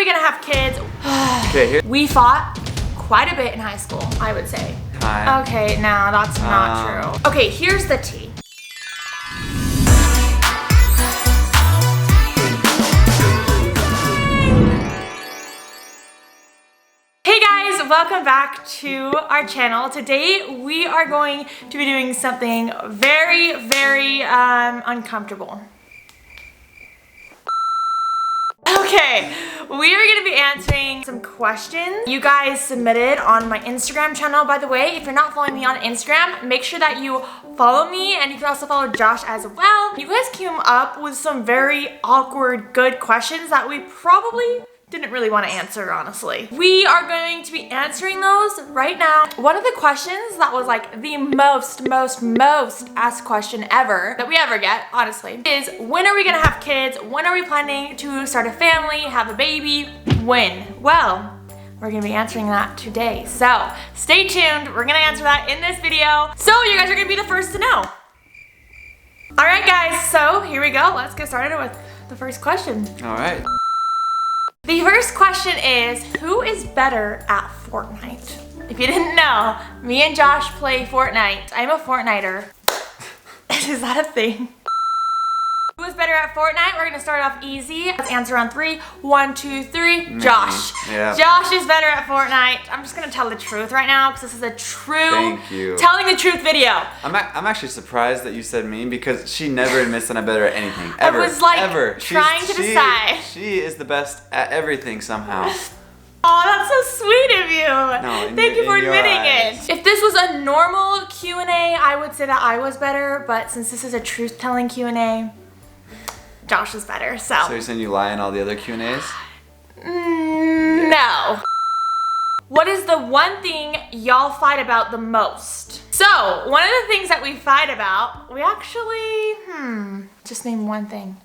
we gonna have kids? Okay, here. We fought quite a bit in high school, I would say. Time. Okay, no, that's not true. Okay, here's the tea. Welcome back to our channel. Today we are going to be doing something very uncomfortable. Okay, we are going to be answering some questions you guys submitted on my Instagram channel. By the way, if you're not following me on Instagram, make sure that you follow me, and you can also follow Josh as well. You guys came up with some very awkward, good questions that we probably didn't really want to answer, honestly. We are going to be answering those right now. One of the questions that was like the most asked question ever that we ever get, honestly, is when are we gonna have kids? When are we planning to start a family, have a baby? When? Well, we're gonna be answering that today. So stay tuned. We're gonna answer that in this video. So you guys are gonna be the first to know. All right, guys, so here we go. Let's get started with the first question. All right. The first question is, who is better at Fortnite? If you didn't know, me and Josh play Fortnite. I'm a Fortniter. Is that a thing? Who is better at Fortnite? We're gonna start off easy. Let's answer on 3. 1, 2, 3. Josh. Yeah. Josh is better at Fortnite. I'm just gonna tell the truth right now because this is a true telling the truth video. I'm actually surprised that you said me because she never admits that I'm better at anything. Ever. I was like ever. trying to decide. She is the best at everything somehow. Oh, that's so sweet of you. No, Thank you for admitting it. If this was a normal Q&A, I would say that I was better, but since this is a truth-telling Q&A, Josh is better, so. So you're saying you lie in all the other Q&As? No. What is the one thing y'all fight about the most? So, one of the things that we fight about, we actually, just name one thing.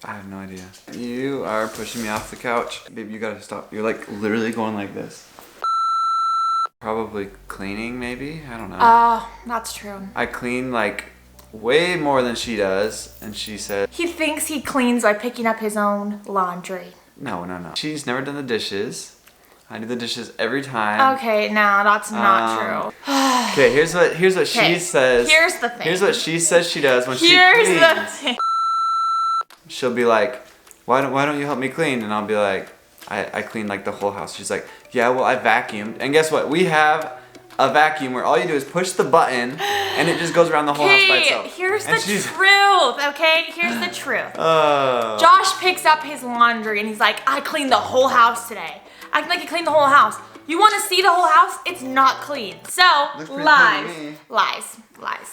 I have no idea. You are pushing me off the couch. Babe, you gotta stop. You're like literally going like this. Probably cleaning, maybe? I don't know. Oh, that's true. I clean like way more than she does, and she said he thinks he cleans by picking up his own laundry. No. She's never done the dishes. I do the dishes every time. Okay, no, that's not true. Okay, here's what she says. Here's the thing. Here's what she says she does when she cleans. Here's the thing. She'll be like, why don't you help me clean? And I'll be like, I clean like the whole house. She's like, yeah, well, I vacuumed. And guess what? We have a vacuum where all you do is push the button and it just goes around the whole house by itself. Here's the truth, okay? Here's the truth. Josh picks up his laundry and he's like, I cleaned the whole house today. Acting like he cleaned the whole house. You want to see the whole house? It's not clean. So, lies.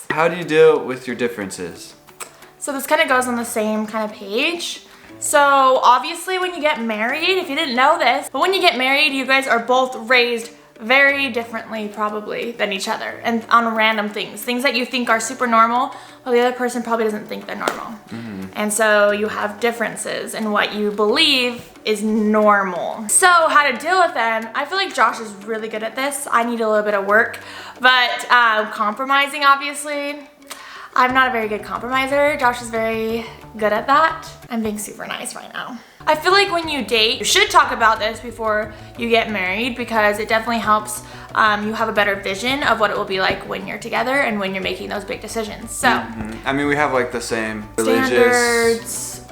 How do you deal with your differences? So this kind of goes on the same kind of page. So obviously when you get married, if you didn't know this, but when you get married, you guys are both raised very differently probably than each other and on random things that you think are super normal, well, the other person probably doesn't think they're normal. And so you have differences in what you believe is normal. So how to deal with them, I feel like Josh is really good at this. I need a little bit of work, but compromising, obviously, I'm not a very good compromiser. Josh is very good at that. I'm being super nice right now. I feel like when you date, you should talk about this before you get married because it definitely helps you have a better vision of what it will be like when you're together and when you're making those big decisions. So, I mean, we have like the same religious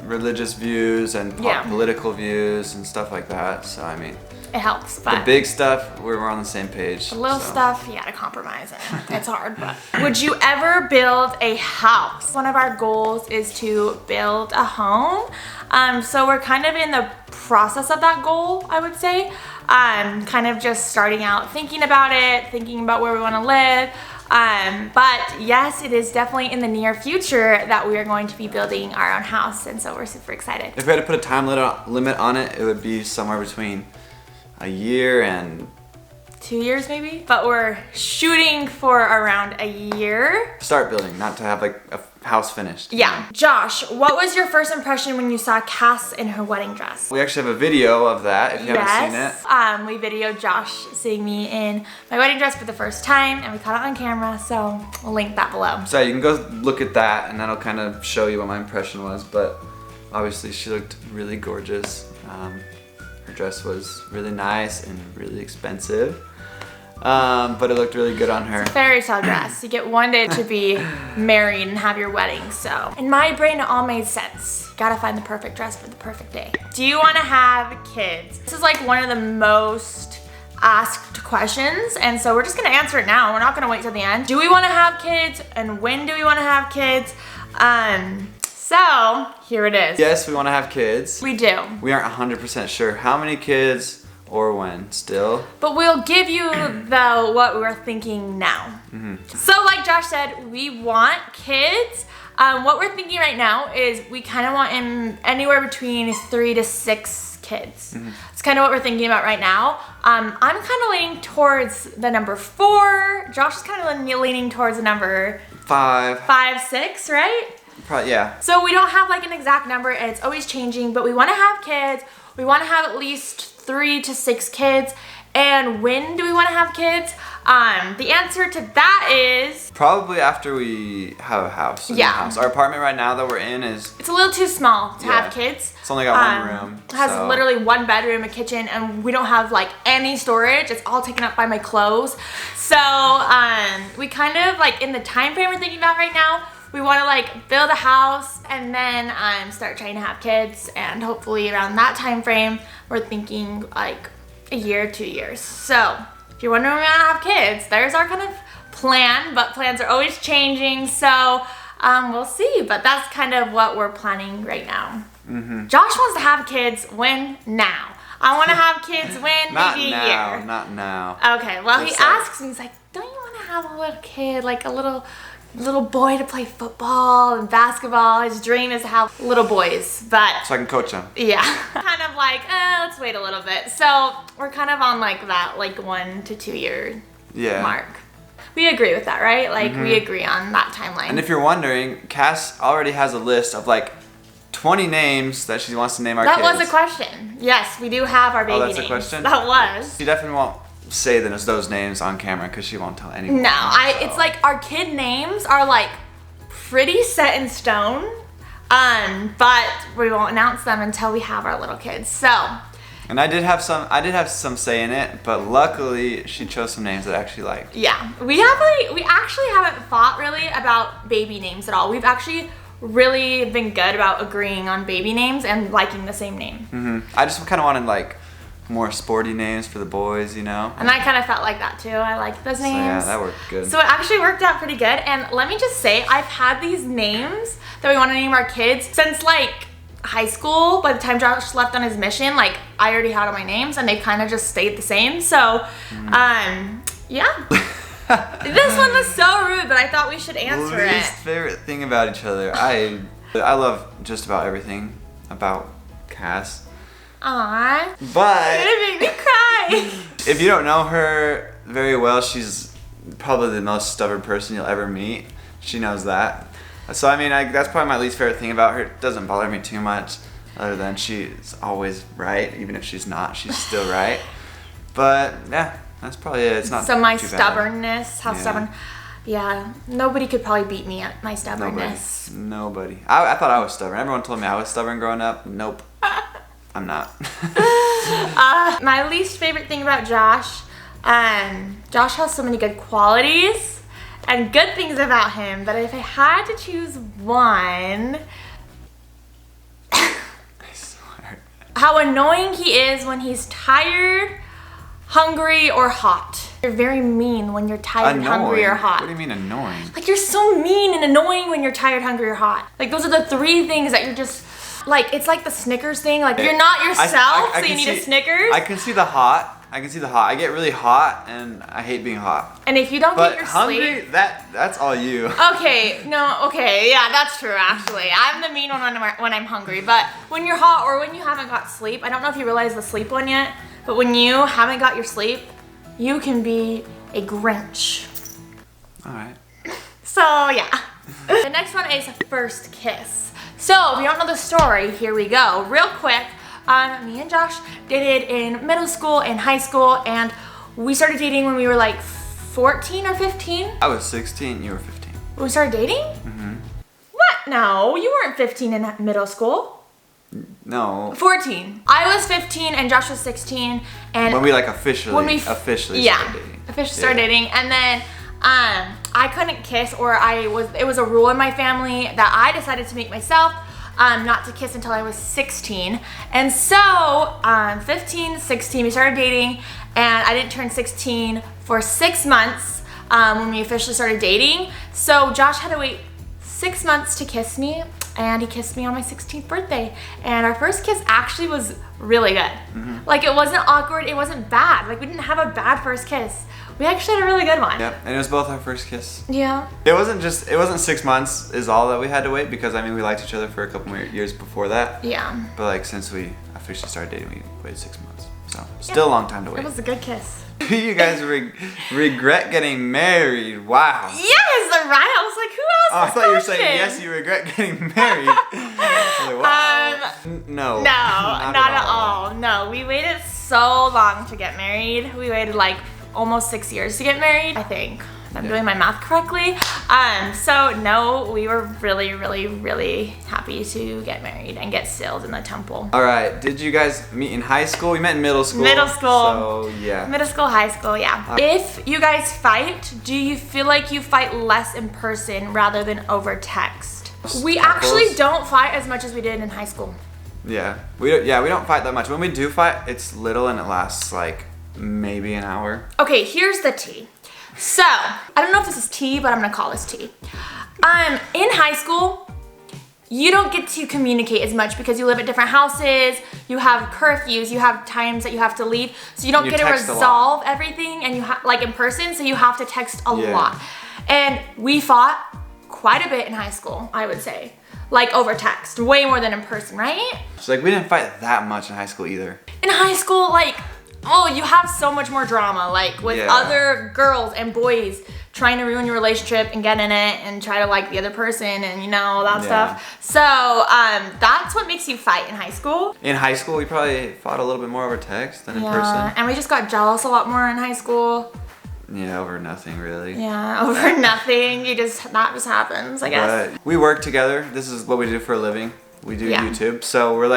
views and political views and stuff like that. So, I mean, it helps, but the big stuff, we're on the same page. The little stuff, you gotta compromise it. It's hard, but. Would you ever build a house? One of our goals is to build a home. So we're kind of in the process of that goal, I would say. Kind of just starting out thinking about it, thinking about where we wanna live. But yes, it is definitely in the near future that we are going to be building our own house. And so we're super excited. If we had to put a time limit on it, it would be somewhere between a year and 2 years maybe, but we're shooting for around a year. Start building, not to have like a house finished. Yeah. Josh, what was your first impression when you saw Cass in her wedding dress? We actually have a video of that if you haven't seen it. We videoed Josh seeing me in my wedding dress for the first time, and we caught it on camera, so we'll link that below. So you can go look at that, and that'll kind of show you what my impression was. But obviously, she looked really gorgeous. Her dress was really nice and really expensive, but it looked really good on her. Fairy tale dress. You get one day to be married and have your wedding, so. In my brain, it all made sense. Gotta find the perfect dress for the perfect day. Do you wanna have kids? This is like one of the most asked questions, and so we're just gonna answer it now. We're not gonna wait till the end. Do we wanna have kids, and when do we wanna have kids? So, here it is. Yes, we want to have kids. We do. We aren't 100% sure how many kids or when still. But we'll give you what we're thinking now. So like Josh said, we want kids. What we're thinking right now is we kind of want anywhere between 3 to 6 kids. It's kind of what we're thinking about right now. I'm kind of leaning towards the number 4. Josh is kind of leaning towards the number 5, 6, right? Probably, yeah. So we don't have like an exact number, and it's always changing, but we want to have kids. We want to have at least 3 to 6 kids. And when do we want to have kids? The answer to that is probably after we have a house. Yeah. House. Our apartment right now that we're in is... It's a little too small to have kids. It's only got one room. It has literally 1 bedroom, a kitchen, and we don't have like any storage. It's all taken up by my clothes. So we kind of like in the time frame we're thinking about right now, we want to like build a house and then start trying to have kids, and hopefully around that time frame we're thinking like a year, 2 years. So if you're wondering when we want to have kids, there's our kind of plan, but plans are always changing, so we'll see, but that's kind of what we're planning right now. Josh wants to have kids when? Now. I want to have kids when? Maybe a year. Not now. Okay, well he asks me, he's like, don't you want to have a little kid, like a little boy to play football and basketball? His dream is to have little boys, but so I can coach them. Yeah. Kind of like, let's wait a little bit. So we're kind of on like that, like 1 to 2 year mark. We agree with that, right? Like we agree on that timeline. And if you're wondering, Cass already has a list of like 20 names that she wants to name our kids. That was a question. Yes, we do have our baby names. Oh, that's a question? That was. She definitely won't say those names on camera because she won't tell anyone. No, it's like our kid names are like pretty set in stone, but we won't announce them until we have our little kids. So. And I did have some say in it, but luckily she chose some names that I actually liked. Yeah, we actually haven't thought really about baby names at all. We've actually really been good about agreeing on baby names and liking the same name. I just kind of wanted like more sporty names for the boys, you know? And I kind of felt like that too. I liked those names. So yeah, that worked good. So it actually worked out pretty good. And let me just say, I've had these names that we want to name our kids since like high school. By the time Josh left on his mission, like I already had all my names and they kind of just stayed the same. So, yeah. This one was so rude, but I thought we should answer it. Least favorite thing about each other. I love just about everything about Cass. Aww. But You're gonna make me cry. If you don't know her very well, she's probably the most stubborn person you'll ever meet. She knows that. So I mean, that's probably my least favorite thing about her. It doesn't bother me too much, other than she's always right. Even if she's not, she's still right. But yeah, that's probably it. It's not so my too bad. Stubbornness, how stubborn. Yeah, nobody could probably beat me at my stubbornness. Nobody. I thought I was stubborn. Everyone told me I was stubborn growing up. Nope. I'm not. My least favorite thing about Josh, Josh has so many good qualities and good things about him, but if I had to choose one, I swear. How annoying he is when he's tired, hungry, or hot. You're very mean when you're tired, hungry, or hot. What do you mean annoying? Like you're so mean and annoying when you're tired, hungry, or hot. Like those are the 3 things that you're just, like it's like the Snickers thing. Like you're not yourself, so you need a Snickers. I can see the hot. I get really hot and I hate being hot. And if you don't get your hungry, sleep. that's all you. Okay, yeah, that's true actually. I'm the mean one when I'm hungry, but when you're hot or when you haven't got sleep, I don't know if you realize the sleep one yet, but when you haven't got your sleep, you can be a Grinch. All right. So yeah. The next one is first kiss. So if you don't know the story, here we go. Real quick, me and Josh dated in middle school and high school, and we started dating when we were like 14 or 15. I was 16, you were 15. We started dating? Mm-hmm. What? No, you weren't 15 in middle school. No. 14. I was 15 and Josh was 16, and When we like officially started dating. Officially started dating, and then I couldn't kiss, or it was a rule in my family that I decided to make myself not to kiss until I was 16. And so 15, 16, we started dating, and I didn't turn 16 for 6 months when we officially started dating. So Josh had to wait 6 months to kiss me, and he kissed me on my 16th birthday. And our first kiss actually was really good. Mm-hmm. Like, it wasn't awkward, it wasn't bad. Like, we didn't have a bad first kiss. We actually had a really good one. Yep, and it was both our first kiss. Yeah. It wasn't 6 months is all that we had to wait, because I mean we liked each other for a couple more years before that. Yeah. But like since we officially started dating, we waited 6 months. So still a long time to wait. It was a good kiss. You guys regret getting married. Wow. Yes, right. I was like, who asked Oh, I this thought you were question? saying yes, you regret getting married. I was like, wow. No. No, not at all. No, we waited so long to get married. We waited like almost 6 years to get married, I think. If I'm doing my math correctly. So no, we were really, really, really happy to get married and get sealed in the temple. All right. Did you guys meet in high school? We met in middle school. Middle school. So yeah. Middle school, high school, yeah. If you guys fight, do you feel like you fight less in person rather than over text? We actually don't fight as much as we did in high school. Yeah. We don't fight that much. When we do fight, it's little and it lasts like maybe an hour. Okay, here's the tea. So, I don't know if this is tea, but I'm gonna call this tea. In high school, you don't get to communicate as much because you live at different houses, you have curfews, you have times that you have to leave, so you don't get to resolve everything, and you like in person, so you have to text a lot. And we fought quite a bit in high school, I would say. Like over text, way more than in person, right? So like we didn't fight that much in high school either. In high school, like, oh, you have so much more drama, like with other girls and boys trying to ruin your relationship and get in it and try to like the other person and you know, all that stuff. So that's what makes you fight in high school. In high school, we probably fought a little bit more over text than in person. And we just got jealous a lot more in high school. Yeah, over nothing really. Yeah, over nothing. That just happens, I guess. But we work together. This is what we do for a living. We do YouTube. So we're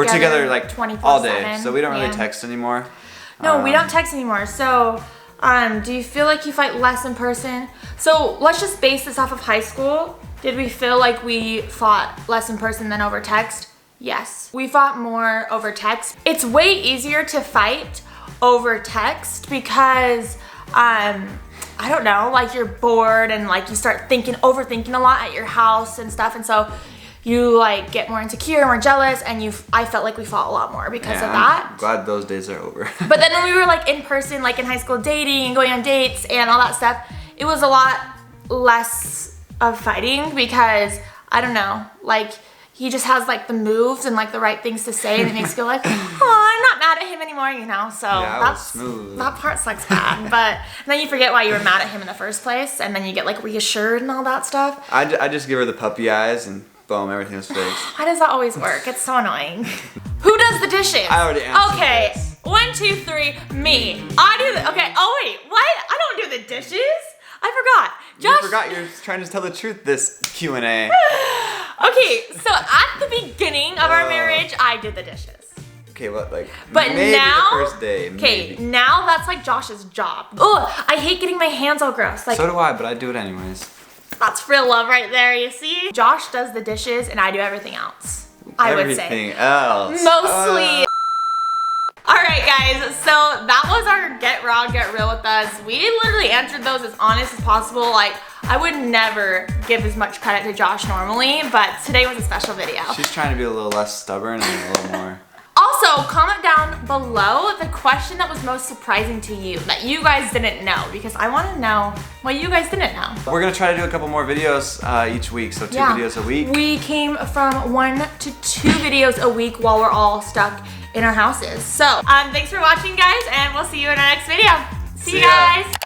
together like 24/7. all day. So we don't really text anymore. No, we don't text anymore. So, do you feel like you fight less in person? So let's just base this off of high school. Did we feel like we fought less in person than over text? Yes. We fought more over text. It's way easier to fight over text because, I don't know, like you're bored and like you start overthinking a lot at your house and stuff. And so you like get more insecure, more jealous, and I felt like we fought a lot more because of that. I'm glad those days are over. But then when we were like in person, like in high school dating and going on dates and all that stuff, it was a lot less of fighting because, I don't know, like he just has like the moves and like the right things to say and it makes you feel like, oh, I'm not mad at him anymore, you know? So that part sucks bad. But then you forget why you were mad at him in the first place and then you get like reassured and all that stuff. I just give her the puppy eyes and boom, everything was fixed. Why does that always work? It's so annoying. Who does the dishes? I already answered Okay, this. 1, 2, 3, me. I do the, okay, oh wait, what? I don't do the dishes? I forgot. Josh. You forgot you're trying to tell the truth this Q&A. Okay, so at the beginning of our marriage, I did the dishes. Okay, what, like, but maybe now, the first day, okay, now that's like Josh's job. Ugh, I hate getting my hands all gross. Like, so do I, but I do it anyways. That's real love right there, you see? Josh does the dishes and I do everything else. I would say. Everything else. Mostly. Alright guys, so that was our Get Raw, Get Real with us. We literally answered those as honest as possible. Like, I would never give as much credit to Josh normally, but today was a special video. She's trying to be a little less stubborn and a little more. Also, comment down below the question that was most surprising to you, that you guys didn't know, because I want to know what you guys didn't know. We're going to try to do a couple more videos each week, so 2 videos a week. We came from 1 to 2 videos a week while we're all stuck in our houses. So, thanks for watching, guys, and we'll see you in our next video. See you guys.